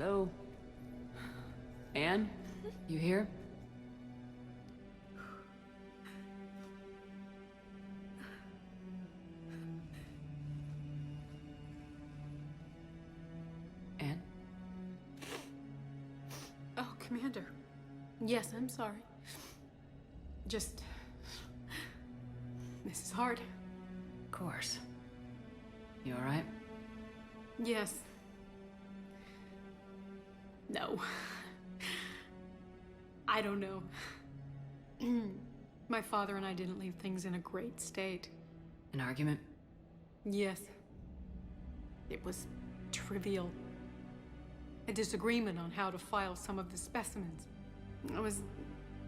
Hello? Anne? You here? Anne? Oh, Commander. Yes, I'm sorry. Just... This is hard. Of course. You alright? Yes. No. I don't know. My father and I didn't leave things in a great state. An argument? Yes. It was trivial. A disagreement on how to file some of the specimens. I was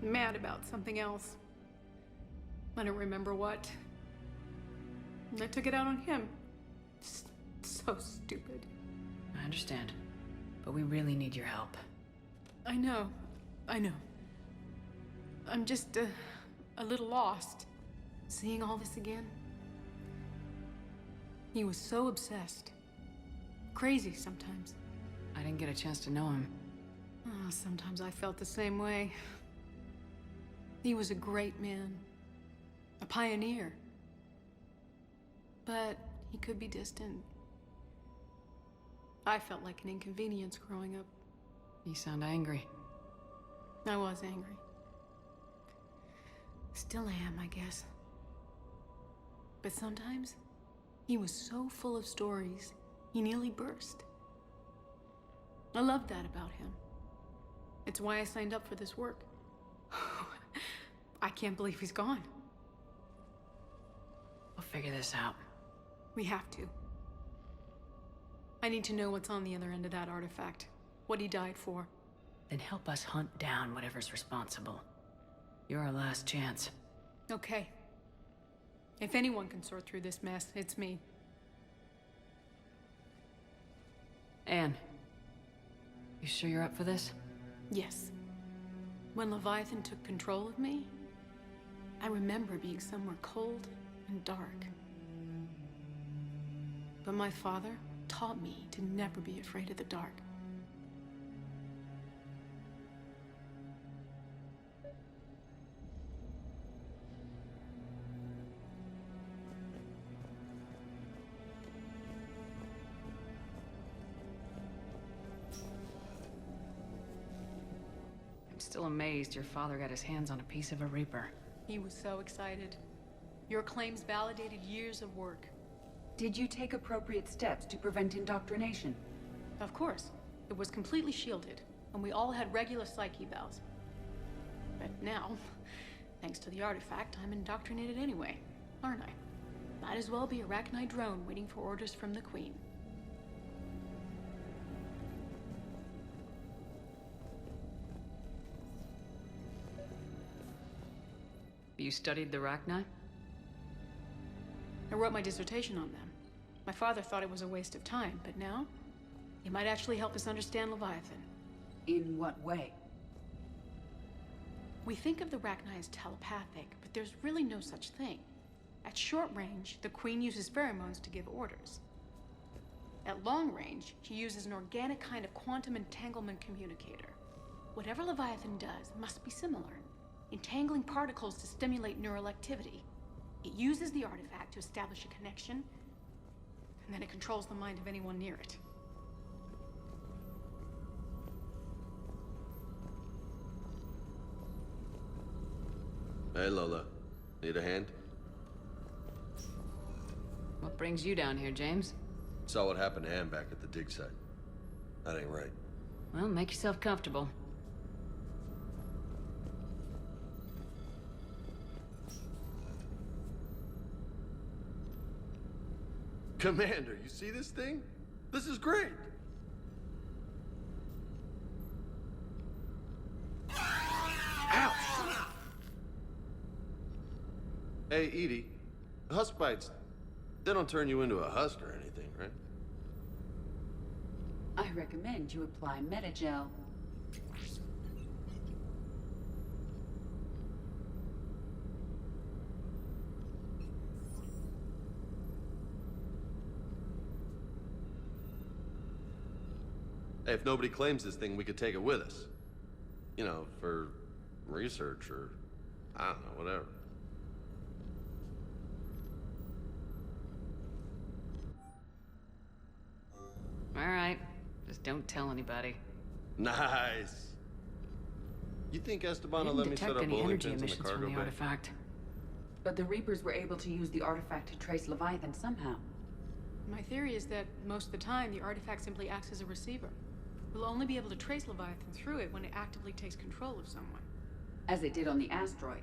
mad about something else. I don't remember what. I took it out on him. So stupid. I understand. But we really need your help. I know. I'm just a little lost. Seeing all this again. He was so obsessed. Crazy sometimes. I didn't get a chance to know him. Oh, sometimes I felt the same way. He was a great man. A pioneer. But he could be distant. I felt like an inconvenience growing up. You sound angry. I was angry. Still am, I guess. But sometimes, he was so full of stories, he nearly burst. I loved that about him. It's why I signed up for this work. I can't believe he's gone. We'll figure this out. We have to. I need to know what's on the other end of that artifact. What he died for. Then help us hunt down whatever's responsible. You're our last chance. Okay. If anyone can sort through this mess, it's me. Anne, you sure you're up for this? Yes. When Leviathan took control of me, I remember being somewhere cold and dark. But my father taught me to never be afraid of the dark. I'm still amazed your father got his hands on a piece of a Reaper. He was so excited. Your claims validated years of work. Did you take appropriate steps to prevent indoctrination? Of course. It was completely shielded, and we all had regular psych evals. But now, thanks to the artifact, I'm indoctrinated anyway, aren't I? Might as well be a Arachnite drone waiting for orders from the Queen. You studied the Arachnite? I wrote my dissertation on them. My father thought it was a waste of time, but now, it might actually help us understand Leviathan. In what way? We think of the Arachnite as telepathic, but there's really no such thing. At short range, the Queen uses pheromones to give orders. At long range, she uses an organic kind of quantum entanglement communicator. Whatever Leviathan does must be similar, entangling particles to stimulate neural activity. It uses the artifact to establish a connection, and then it controls the mind of anyone near it. Hey, Lola. Need a hand? What brings you down here, James? Saw what happened to Ann back at the dig site. That ain't right. Well, make yourself comfortable. Commander, you see this thing? This is great! Ouch! Hey, Edie. Husk bites, they don't turn you into a husk or anything, right? I recommend you apply Metagel. Hey, if nobody claims this thing, we could take it with us. You know, for research or, I don't know, whatever. All right. Just don't tell anybody. Nice. You think Esteban will Didn't let me set detect up any bowling energy pins in the emissions cargo from the bay? artifact. But the Reapers were able to use the artifact to trace Leviathan somehow. My theory is that most of the time, the artifact simply acts as a receiver. We'll only be able to trace Leviathan through it when it actively takes control of someone. As it did on the asteroid.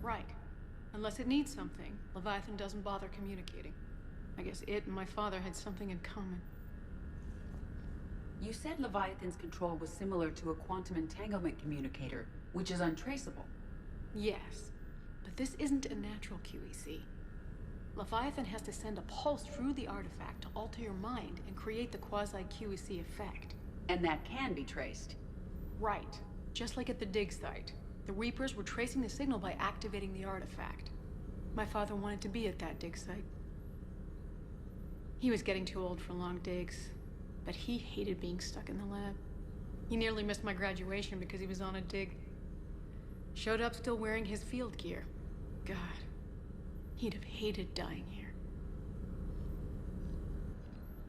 Right. Unless it needs something, Leviathan doesn't bother communicating. I guess it and my father had something in common. You said Leviathan's control was similar to a quantum entanglement communicator, which is untraceable. Yes, but this isn't a natural QEC. Leviathan has to send a pulse through the artifact to alter your mind and create the quasi-QEC effect. And that can be traced. Right. Just like at the dig site. The Reapers were tracing the signal by activating the artifact. My father wanted to be at that dig site. He was getting too old for long digs, but he hated being stuck in the lab. He nearly missed my graduation because he was on a dig. Showed up still wearing his field gear. God, he'd have hated dying here.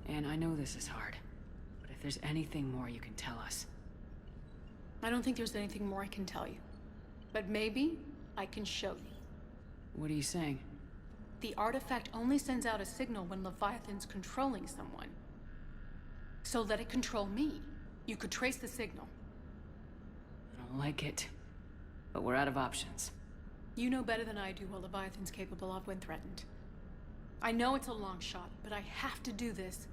And I know this is hard, but if there's anything more you can tell us. I don't think there's anything more I can tell you. But maybe I can show you. What are you saying? The artifact only sends out a signal when Leviathan's controlling someone. So let it control me. You could trace the signal. I don't like it, but we're out of options. You know better than I do what Leviathan's capable of when threatened. I know it's a long shot, but I have to do this.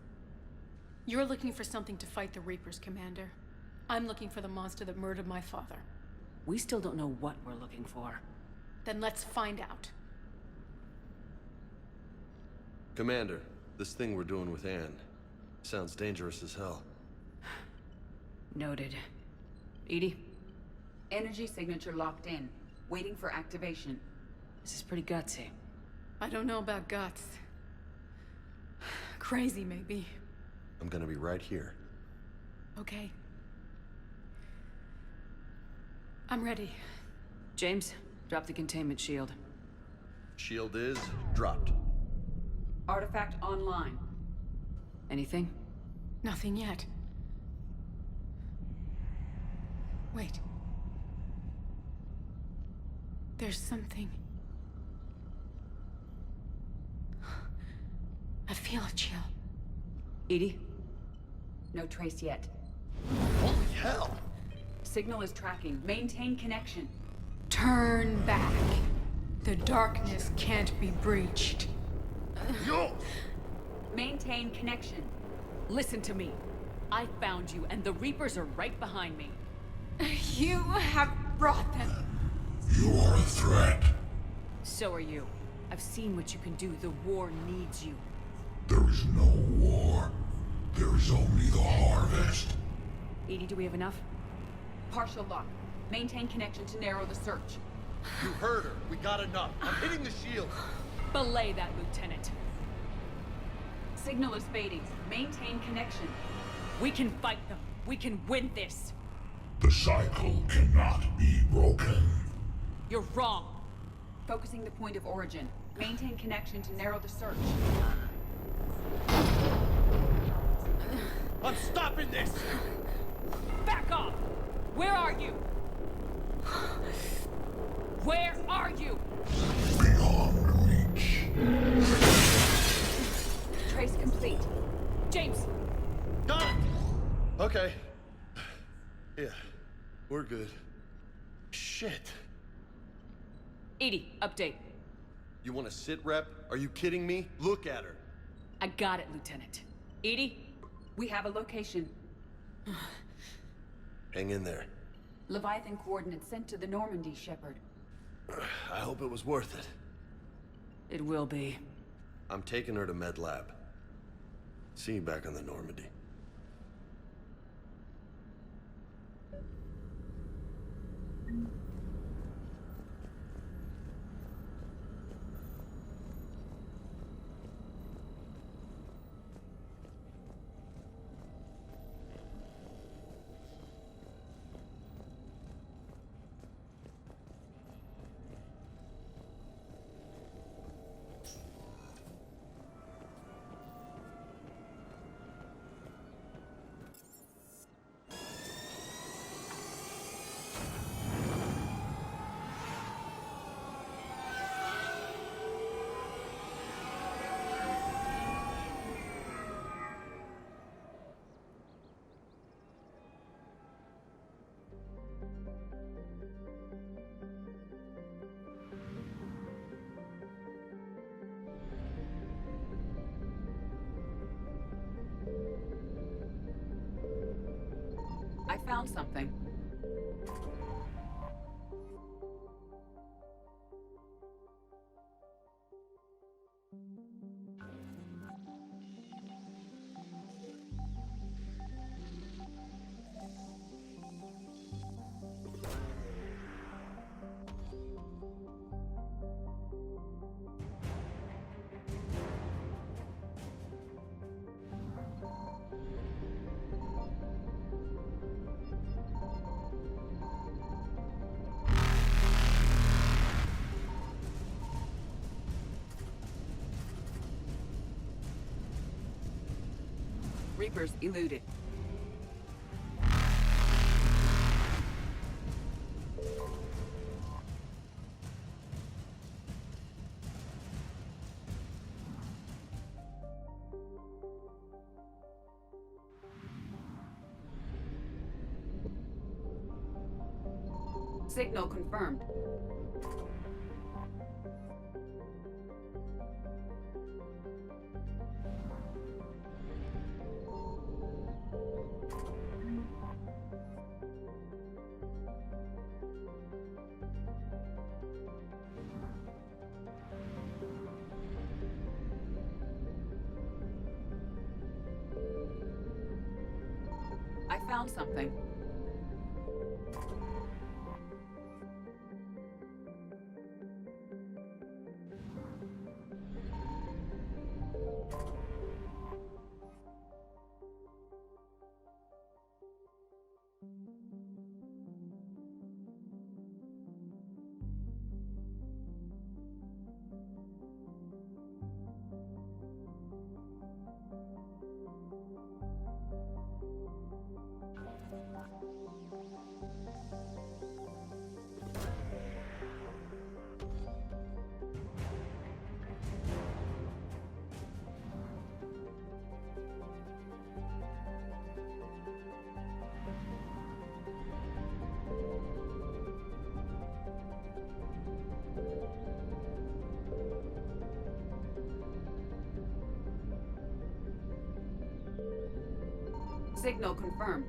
You're looking for something to fight the Reapers, Commander. I'm looking for the monster that murdered my father. We still don't know what we're looking for. Then let's find out. Commander, this thing we're doing with Anne sounds dangerous as hell. Noted. Edie? Energy signature locked in, waiting for activation. This is pretty gutsy. I don't know about guts. Crazy, maybe. I'm gonna be right here. Okay. I'm ready. James, drop the containment shield. Shield is dropped. Artifact online. Anything? Nothing yet. Wait. There's something. I feel a chill. Edie? No trace yet. Holy hell! Signal is tracking. Maintain connection. Turn back. The darkness can't be breached. Yo! Maintain connection. Listen to me. I found you, and the Reapers are right behind me. You have brought them. You are a threat. So are you. I've seen what you can do. The war needs you. There is no war. There is only the harvest. Edie, do we have enough? Partial lock. Maintain connection to narrow the search. You heard her. We got enough. I'm hitting the shield. Belay that, Lieutenant. Signal is fading. Maintain connection. We can fight them. We can win this. The cycle cannot be broken. You're wrong. Focusing the point of origin. Maintain connection to narrow the search. I'm stopping this! Back off! Where are you? Where are you? Beyond reach. Trace complete. James! Got it! Okay. Yeah, we're good. Shit. Edie, update. You want to sit, Rep? Are you kidding me? Look at her. I got it, Lieutenant. Edie? We have a location. Hang in there. Leviathan coordinates sent to the Normandy, Shepard. I hope it was worth it. It will be. I'm taking her to Med Lab. See you back on the Normandy. found something. Reapers eluded. Signal confirmed. I found something. Signal confirmed.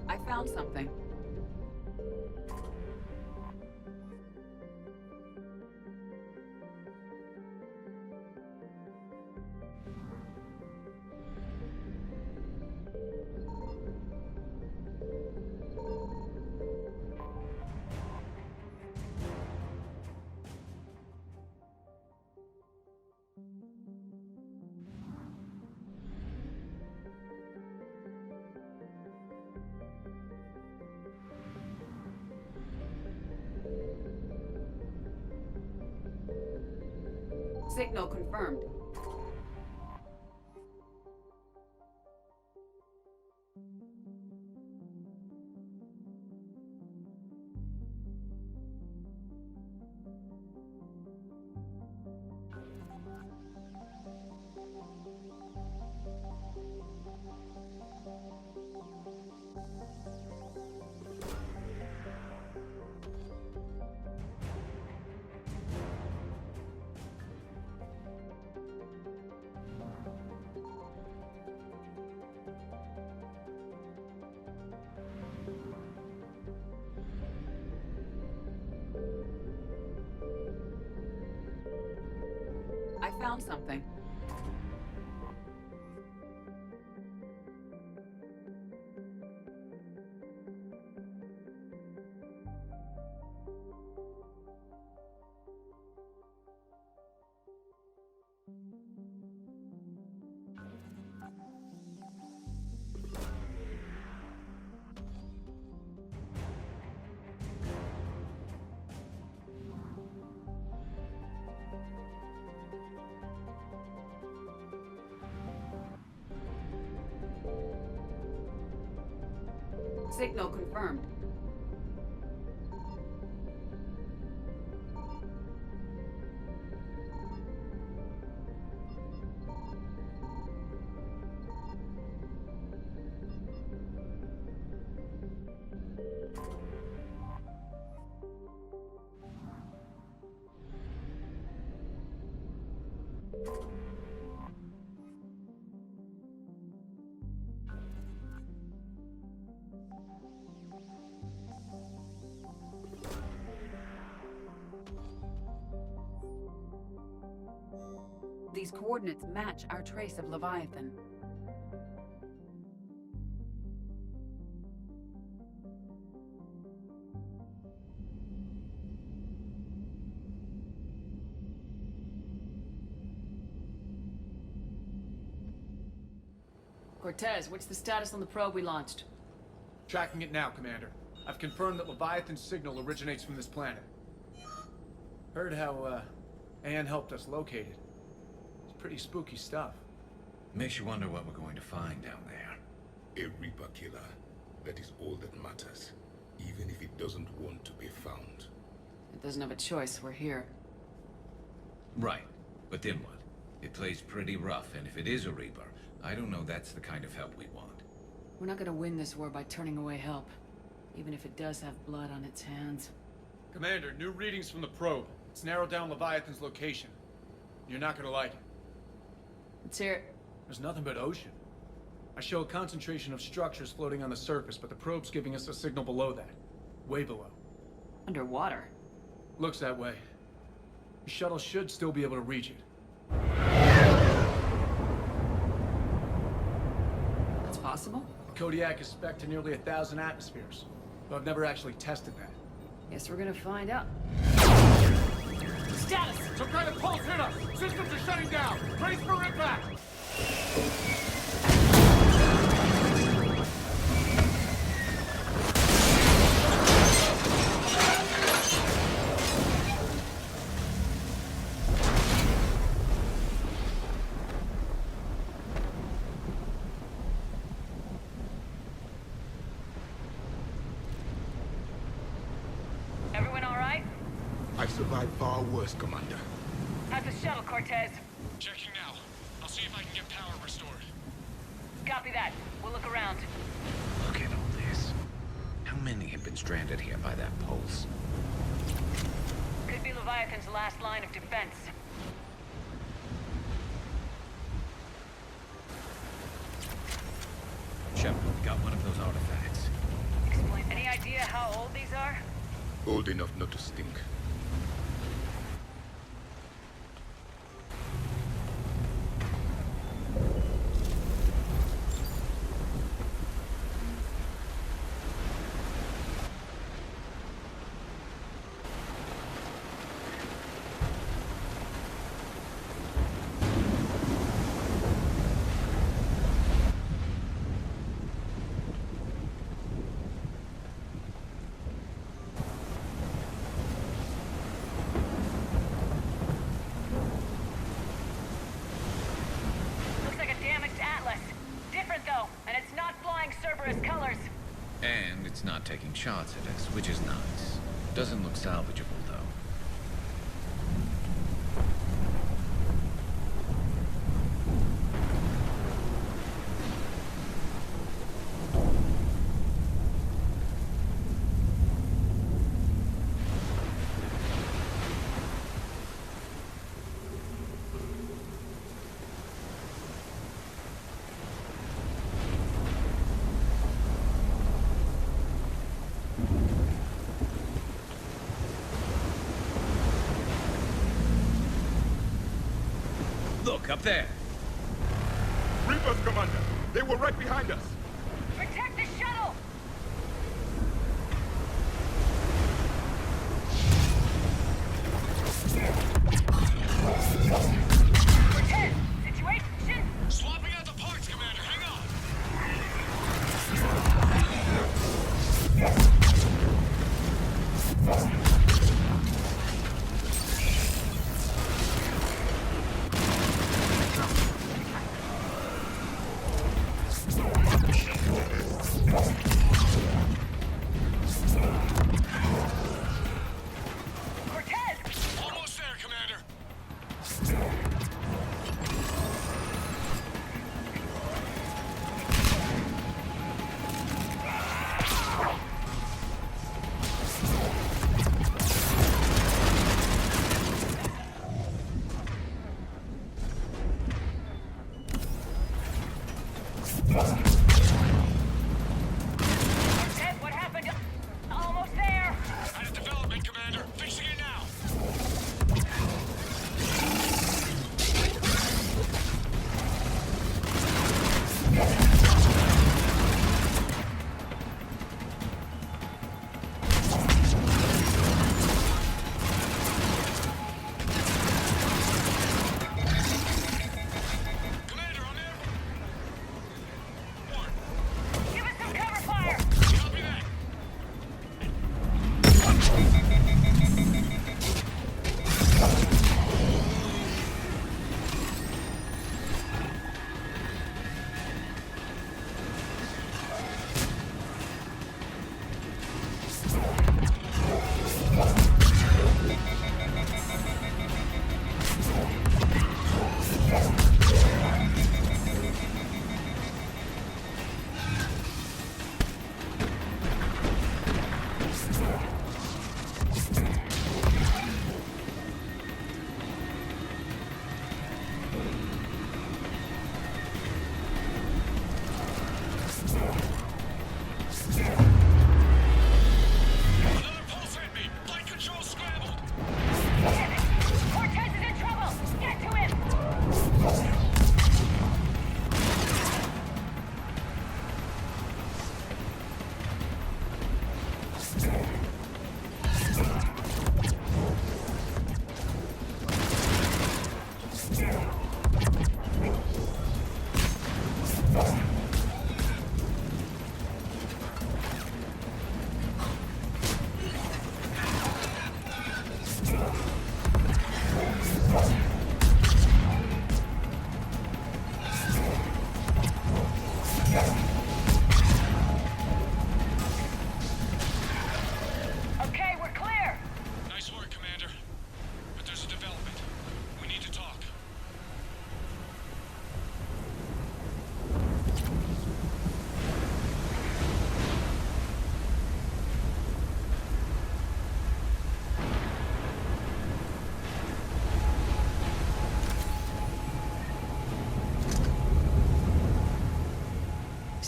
I found something. Signal confirmed. I found something. Signal confirmed. These coordinates match our trace of Leviathan. Cortez, what's the status on the probe we launched? Tracking it now, Commander. I've confirmed that Leviathan's signal originates from this planet. Heard how, Anne helped us locate it. It's pretty spooky stuff. Makes you wonder what we're going to find down there. A Reaper killer. That is all that matters. Even if it doesn't want to be found. It doesn't have a choice, we're here. Right. But then what? It plays pretty rough, and if it is a Reaper, I don't know that's the kind of help we want. We're not gonna win this war by turning away help. Even if it does have blood on its hands. Commander, new readings from the probe. It's narrowed down Leviathan's location. You're not gonna like it. Let's hear it. There's nothing but ocean. I show a concentration of structures floating on the surface, but the probe's giving us a signal below that. Way below. Underwater. Looks that way. The shuttle should still be able to reach it. That's possible? Kodiak is spec'd to nearly 1,000 atmospheres, but I've never actually tested that. Guess we're gonna find out. Status! Some kind of pulse hit us! Systems are shutting down! Brace for impact! Everyone all right? I've survived far worse, Commander. How's the shuttle, Cortez? Checking now. I'll see if I can get power restored. Copy that. We'll look around. Look at all this. How many have been stranded here by that pulse? Could be Leviathan's last line of defense. Shepard, we got one of those artifacts. Explain. Any idea how old these are? Old enough not to stink. Looks like a damaged Atlas. Different though, and it's not flying Cerberus colors. And it's not taking shots at us, which is nice. Doesn't look salvageable, though. Look, up there! Reapers, Commander! They were right behind us! Protect the shuttle! Cortez, situation? Swapping out the parts, Commander! Hang on!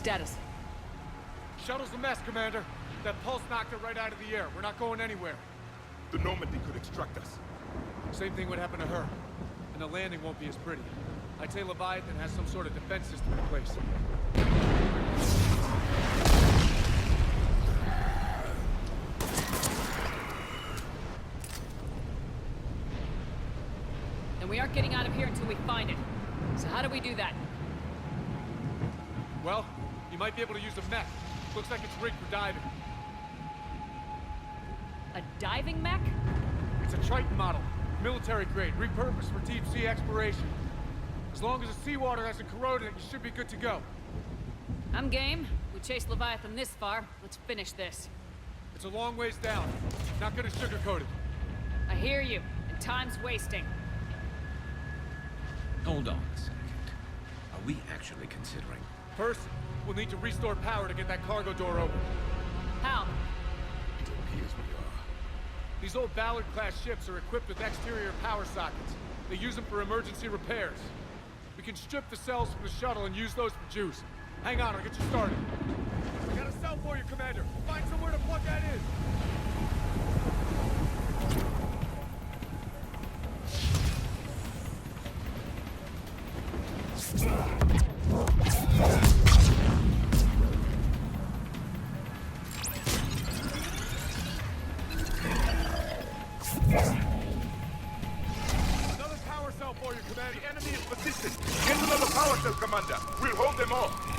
Status. Shuttle's a mess, Commander. That pulse knocked it right out of the air. We're not going anywhere. The Normandy could extract us. Same thing would happen to her. And the landing won't be as pretty. I'd say Leviathan has some sort of defense system in place. And we aren't getting out of here until we find it. So how do we do that? Well, you might be able to use a mech. Looks like it's rigged for diving. A diving mech? It's a Triton model. Military grade, repurposed for deep sea exploration. As long as the seawater hasn't corroded it, you should be good to go. I'm game. We chased Leviathan this far. Let's finish this. It's a long ways down. Not gonna sugarcoat it. I hear you, and time's wasting. Hold on a second. Are we actually considering? First, we'll need to restore power to get that cargo door open. How? It appears we are. These old Ballard-class ships are equipped with exterior power sockets. They use them for emergency repairs. We can strip the cells from the shuttle and use those for juice. Hang on, I'll get you started. I got a cell for you, Commander. Find somewhere to plug that in. Another power cell for you, Commander. The enemy is positioned. Get another power cell, Commander. We'll hold them off.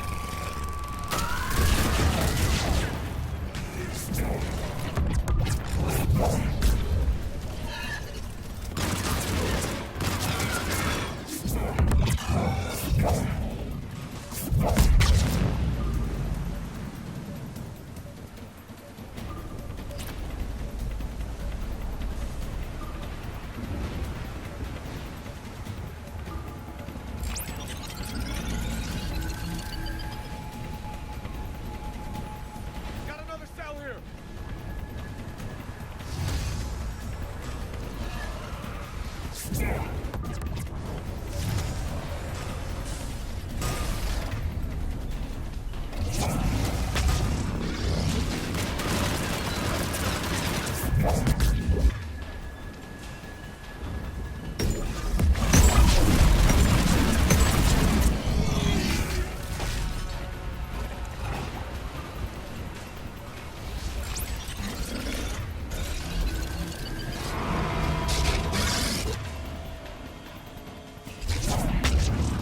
Got another cell here.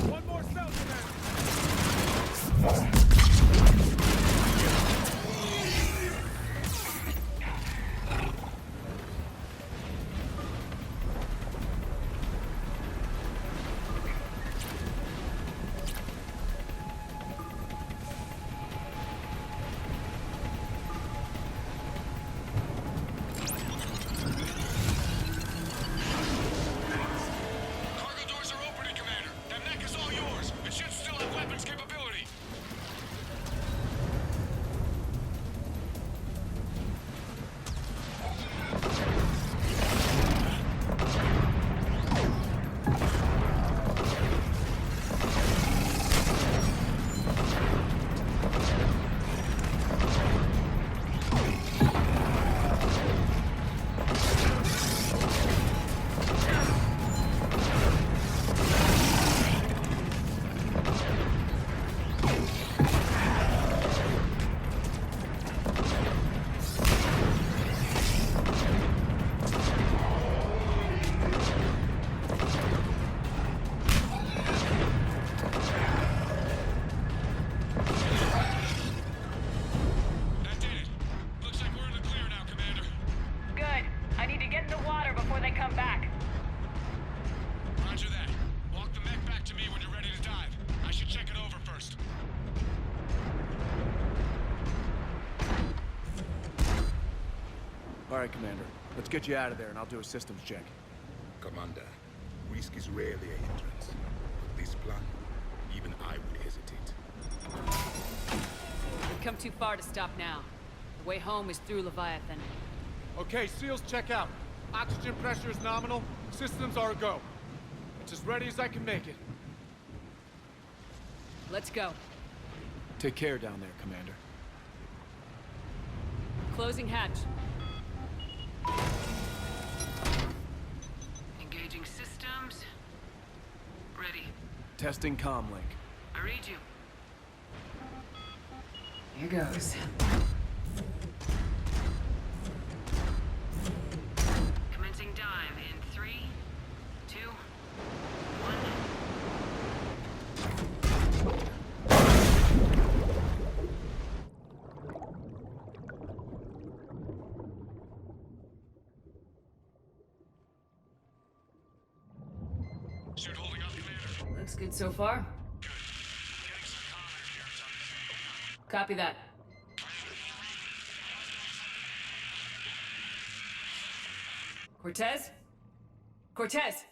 One more cell, Commander. Cargo doors are opening, Commander. That mech is all yours. It should still have weapons capability. That did it. Looks like we're in the clear now, Commander. Good. I need to get in the water before they come back. Roger that. Walk the mech back to me when you're ready to dive. I should check it over first. All right, Commander. Let's get you out of there, and I'll do a systems check. Commander, risk is rarely a hindrance. But this plan, even I would hesitate. We've come too far to stop now. The way home is through Leviathan. Okay, SEALs check out. Oxygen pressure is nominal. Systems are a go. It's as ready as I can make it. Let's go. Take care down there, Commander. Closing hatch. Engaging systems. Ready. Testing comm link. I read you. Here goes. Commencing dive in 3, 2, 1. Suit holding up, Commander. Looks good so far. Good. Getting some comms here. It's on. Copy that. Cortez? Cortez!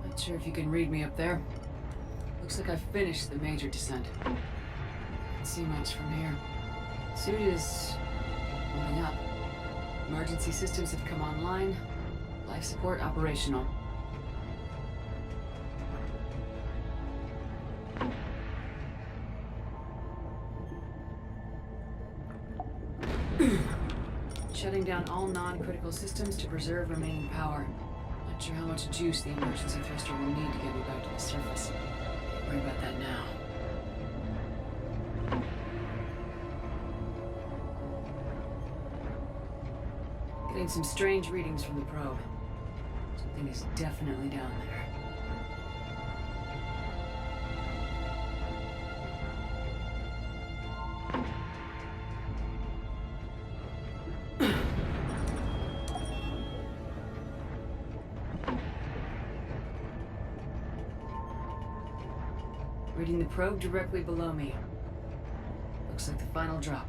Not sure if you can read me up there. Looks like I've finished the major descent. Can't see much from here. Suit is holding up. Emergency systems have come online. Life support operational. Shutting down all non-critical systems to preserve remaining power. Not sure how much juice the emergency thruster will need to get me back to the surface. Can't worry about that now. Getting some strange readings from the probe. Something is definitely down there. Reading the probe directly below me. Looks like the final drop.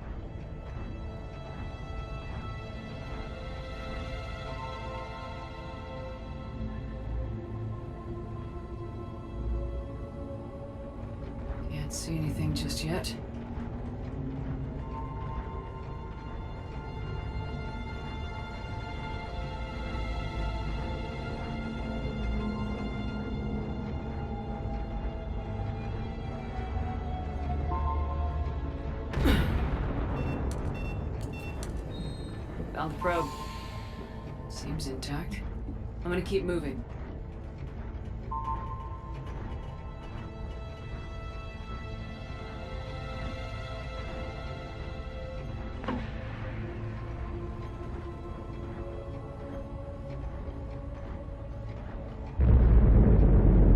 Can't see anything just yet. Found the probe. Seems intact. I'm gonna keep moving.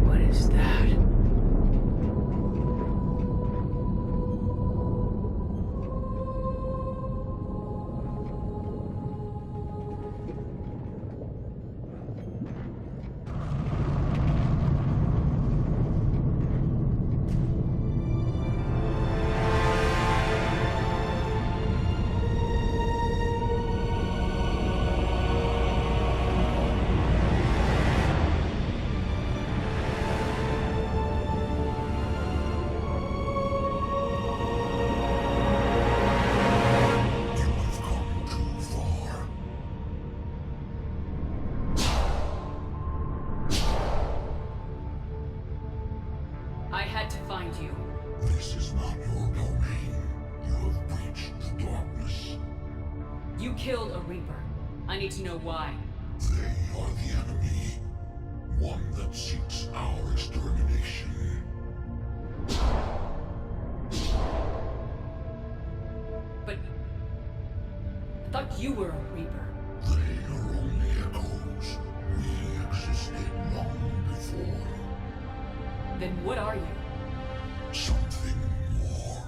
What is that? I had to find you. This is not your domain. You have breached the darkness. You killed a Reaper. I need to know why. They are the enemy. One that seeks our extermination. But I thought you were a Reaper. They are only echoes. We existed long before. Then what are you? something more.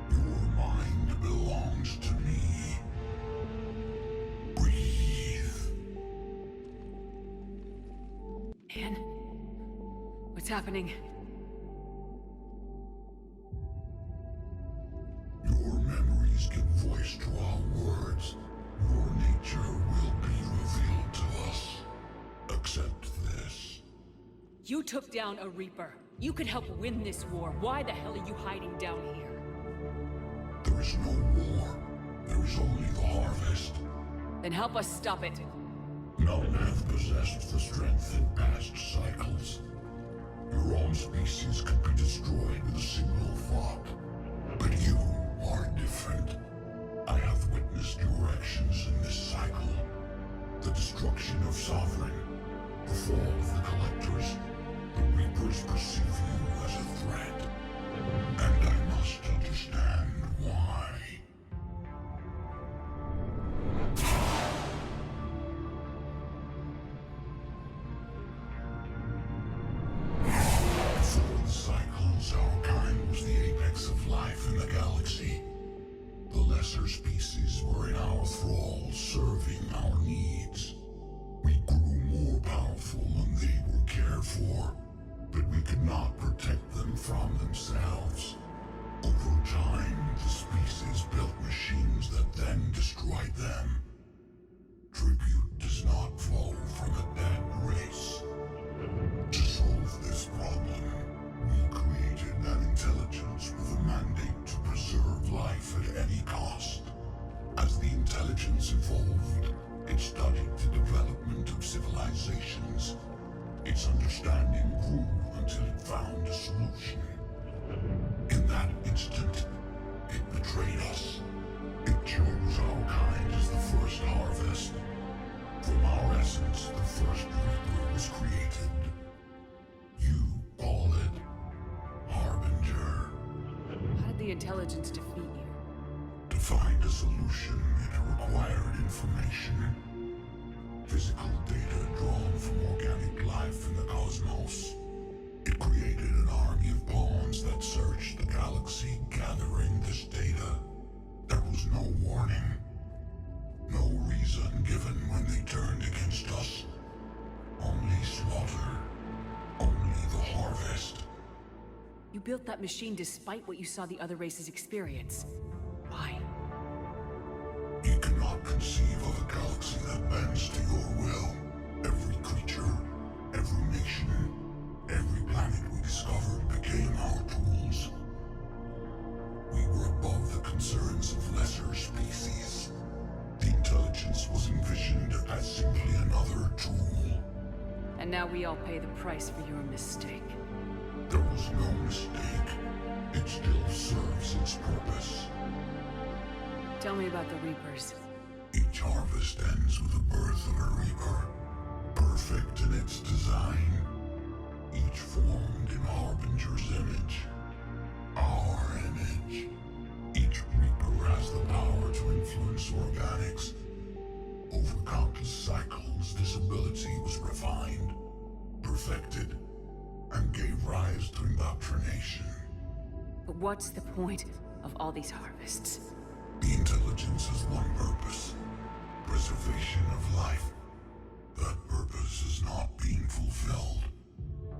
Your mind belongs to me. Breathe. Anne? What's happening? Your memories give voice to our words. Your nature will be revealed to us. Accept this. You took down a Reaper. You could help win this war. Why the hell are you hiding down here? There is no war. There is only the harvest. Then help us stop it. None have possessed the strength in past cycles. Your own species could be destroyed with a single thought. But you are different. I have witnessed your actions in this cycle. The destruction of Sovereign, the fall of the Collectors. The Reapers perceive you as a threat. And I must understand why. Before the cycles, our kind was the apex of life in the galaxy. The lesser species were in our thrall, serving our needs. We grew more powerful and they were cared for, but we could not protect them from themselves. Over time, the species built machines that then destroyed them. Tribute does not flow from a dead race. To solve this problem, we created an intelligence with a mandate to preserve life at any cost. As the intelligence evolved, it studied the development of civilizations. Its understanding grew until it found a solution. In that instant, it betrayed us. It chose our kind as the first harvest. From our essence, the first Reaper was created. You call it Harbinger. How did the intelligence defeat you? To find a solution, it required information. Physical data drawn from organic life in the cosmos. It created an army of pawns that searched the galaxy, gathering this data. There was no warning. No reason given when they turned against us. Only slaughter. Only the harvest. You built that machine despite what you saw the other races experience. Why? You cannot conceive of a galaxy that bends to your will. Every creature, every nation, every planet we discovered became our tools. We were above the concerns of lesser species. The intelligence was envisioned as simply another tool. And now we all pay the price for your mistake. There was no mistake. It still serves its purpose. Tell me about the Reapers. Each harvest ends with the birth of a Reaper. Perfect in its design. Each formed in Harbinger's image. Our image. Each Reaper has the power to influence organics. Over countless cycles, this ability was refined, perfected, and gave rise to indoctrination. But what's the point of all these harvests? The intelligence has one purpose. Preservation of life. That purpose is not being fulfilled.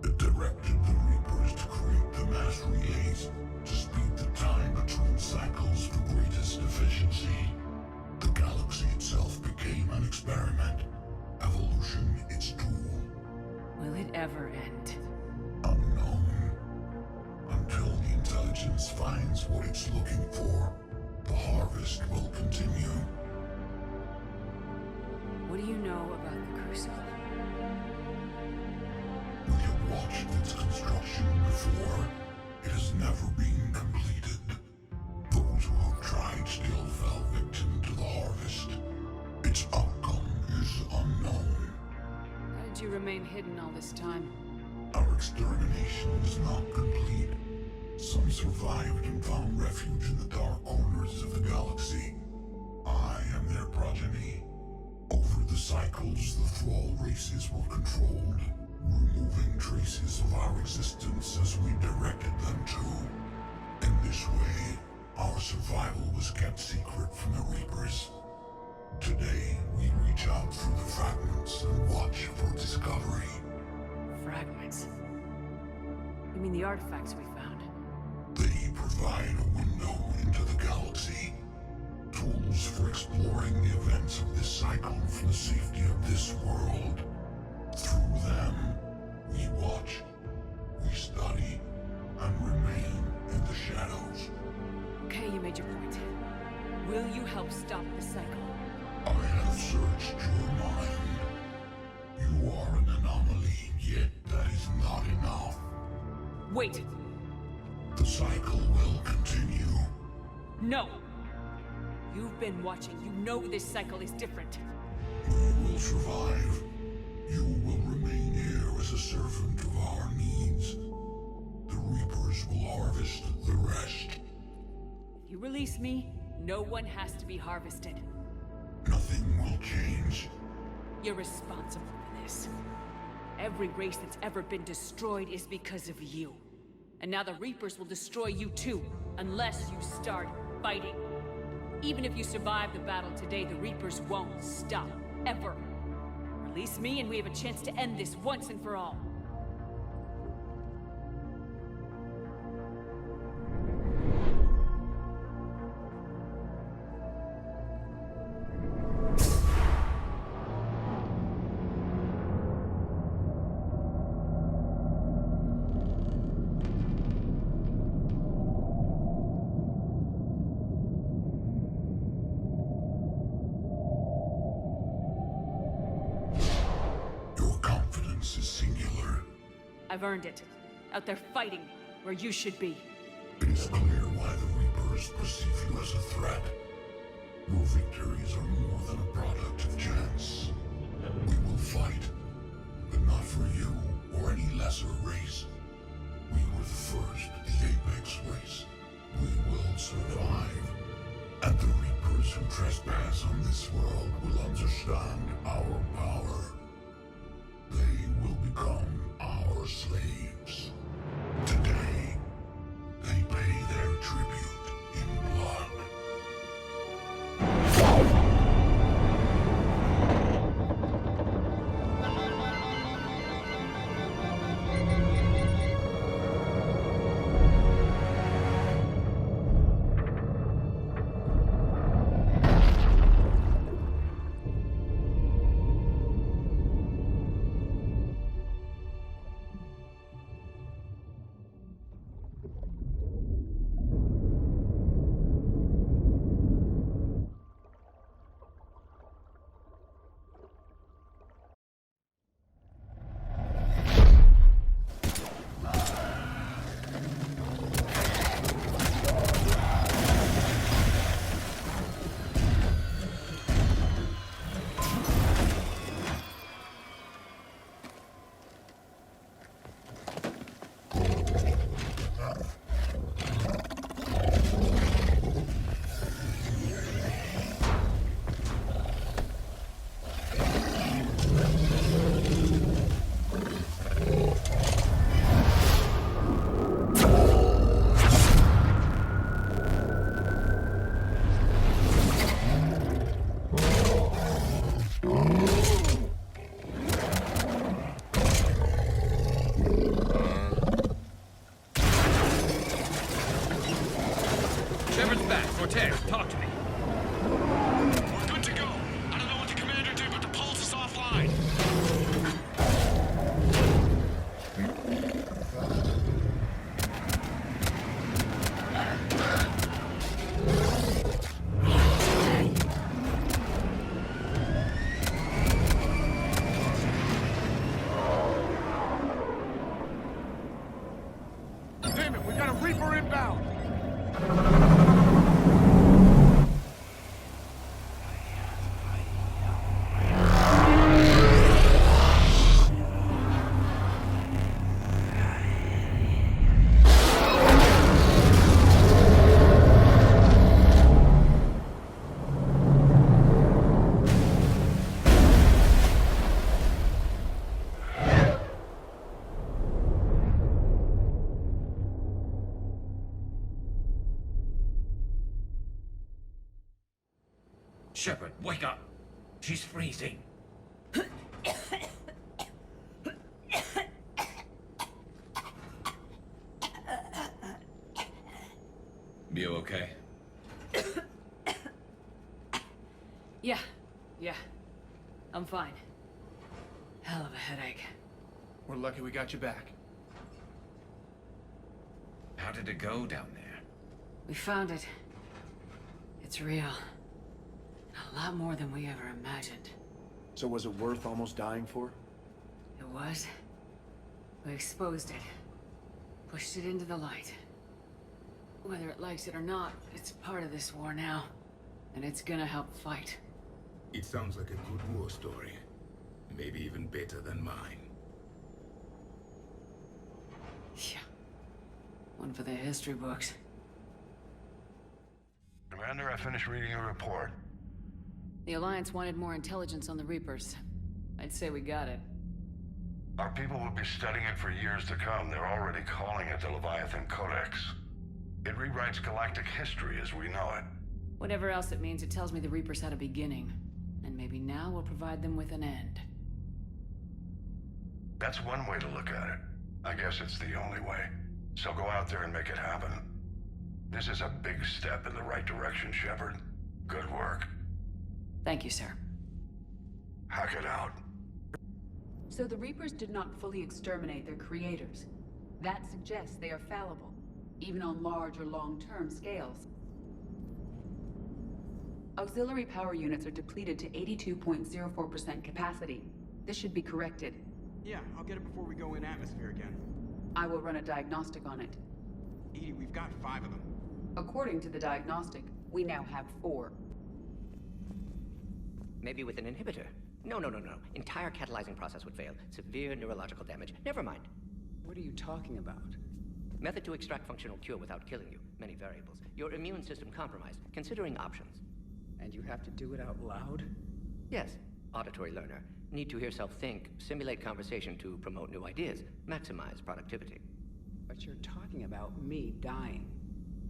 It directed the Reapers to create the mass relays to speed the time between cycles for greatest efficiency. The galaxy itself became an experiment. Evolution its tool. Will it ever end? Unknown. Until the intelligence finds what it's looking for, the harvest will continue. What do you know about the Crucible? We have watched its construction before. It has never been completed. Those who have tried still fell victim to the harvest. Its outcome is unknown. How did you remain hidden all this time? Our extermination is not complete. Some survived and found refuge in the dark corners of the galaxy. I am their progeny. the cycles, the Thrall races were controlled, removing traces of our existence as we directed them to. In this way, our survival was kept secret from the Reapers. Today, we reach out through the fragments and watch for discovery. Fragments. You mean the artifacts we found? They provide a window into the galaxy. Tools for exploring the events of this cycle from the safety of this world. Through them, we watch, we study, and remain in the shadows. Okay, you made your point. Will you help stop the cycle? I have searched your mind. You are an anomaly, yet that is not enough. Wait! The cycle will continue. No! You've been watching. You know this cycle is different. We will survive. You will remain here as a servant of our needs. The Reapers will harvest the rest. If you release me, no one has to be harvested. Nothing will change. You're responsible for this. Every race that's ever been destroyed is because of you. And now the Reapers will destroy you too, unless you start fighting. Even if you survive the battle today, the Reapers won't stop, ever. Release me and we have a chance to end this once and for all. I've earned it. Out there fighting, where you should be. It is clear why the Reapers perceive you as a threat. Your victories are more than a product of chance. We will fight, but not for you or any lesser race. We were the first, the Apex race. We will survive. And the Reapers who trespass on this world will understand our power. They will become our slaves. Today, they pay their tribute in blood. Talk to me. We're good to go. I don't know what the commander did, but the pulse is offline. Damn it, we got a Reaper inbound! Shepard, wake up! She's freezing. You okay? Yeah. I'm fine. Hell of a headache. We're lucky we got you back. How did it go down there? We found it. It's real. A lot more than we ever imagined. So was it worth almost dying for? It was. We exposed it. Pushed it into the light. Whether it likes it or not, it's part of this war now. And it's gonna help fight. It sounds like a good war story. Maybe even better than mine. Yeah. One for the history books. Commander, I finished reading your report. The Alliance wanted more intelligence on the Reapers. I'd say we got it. Our people will be studying it for years to come. They're already calling it the Leviathan Codex. It rewrites galactic history as we know it. Whatever else it means, it tells me the Reapers had a beginning. And maybe now we'll provide them with an end. That's one way to look at it. I guess it's the only way. So go out there and make it happen. This is a big step in the right direction, Shepard. Good work. Thank you, sir. Hack it out. So the Reapers did not fully exterminate their creators. That suggests they are fallible, even on large or long-term scales. Auxiliary power units are depleted to 82.04% capacity. This should be corrected. Yeah, I'll get it before we go in atmosphere again. I will run a diagnostic on it. EDI, we've got 5 of them. According to the diagnostic, we now have 4. Maybe with an inhibitor. No. Entire catalyzing process would fail. Severe neurological damage. Never mind. What are you talking about? Method to extract functional cure without killing you. Many variables. Your immune system compromised. Considering options. And you have to do it out loud? Yes. Auditory learner. Need to hear self think, simulate conversation to promote new ideas, maximize productivity. But you're talking about me dying.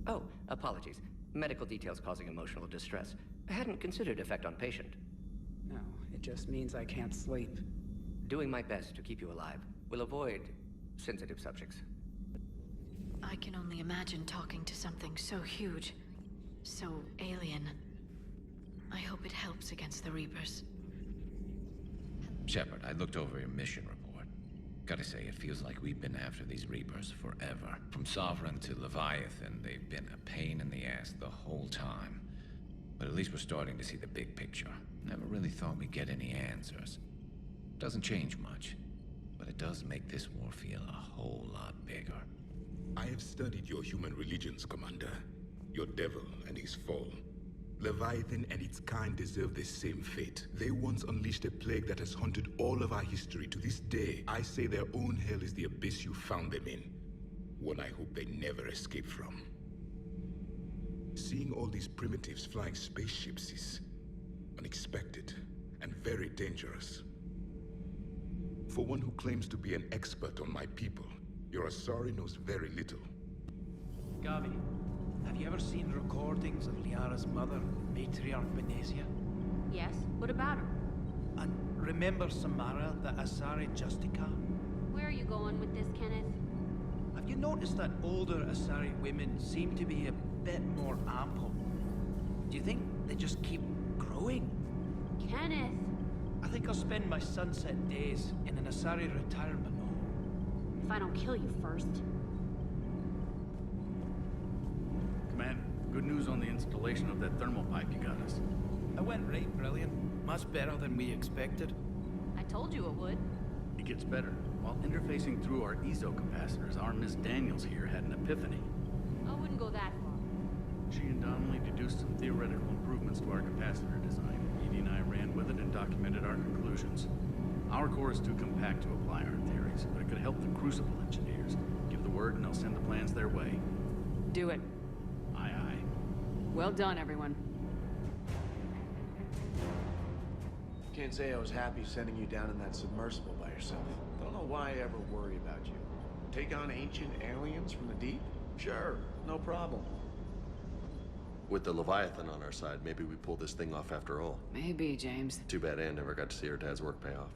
Oh, apologies. Medical details causing emotional distress. I hadn't considered effect on patient. No, it just means I can't sleep. Doing my best to keep you alive. Will avoid sensitive subjects. I can only imagine talking to something so huge, so alien. I hope it helps against the Reapers. Shepard, I looked over your mission report. Gotta say, it feels like we've been after these Reapers forever. From Sovereign to Leviathan, they've been a pain in the ass the whole time. But at least we're starting to see the big picture. Never really thought we'd get any answers. Doesn't change much, but it does make this war feel a whole lot bigger. I have studied your human religions, Commander. Your devil and his fall. Leviathan and its kind deserve the same fate. They once unleashed a plague that has haunted all of our history to this day. I say their own hell is the abyss you found them in. One I hope they never escape from. Seeing all these primitives flying spaceships is unexpected and very dangerous. For one who claims to be an expert on my people, your Asari knows very little. Gavi, have you ever seen recordings of Liara's mother, Matriarch Benesia? Yes, what about her? And remember Samara, the Asari Justica? Where are you going with this, Kenneth? Have you noticed that older Asari women seem to be a bit more ample? Do you think they just keep growing? Kenneth! I think I'll spend my sunset days in an Asari retirement home. If I don't kill you first. Commander, good news on the installation of that thermal pipe you got us. It went right brilliant. Much better than we expected. I told you it would. It gets better. While interfacing through our ESO capacitors, our Miss Daniels here had an epiphany. I wouldn't go that far. She and Donnelly deduced some theoretical improvements to our capacitor design. Edie and I ran with it and documented our conclusions. Our core is too compact to apply our theories, but it could help the Crucible engineers. Give the word and they'll send the plans their way. Do it. Aye, aye. Well done, everyone. Can't say I was happy sending you down in that submersible by yourself. Don't know why I ever worry about you. Take on ancient aliens from the deep? Sure, no problem. With the Leviathan on our side, maybe we pull this thing off after all. Maybe, James. Too bad Anne never got to see her dad's work pay off.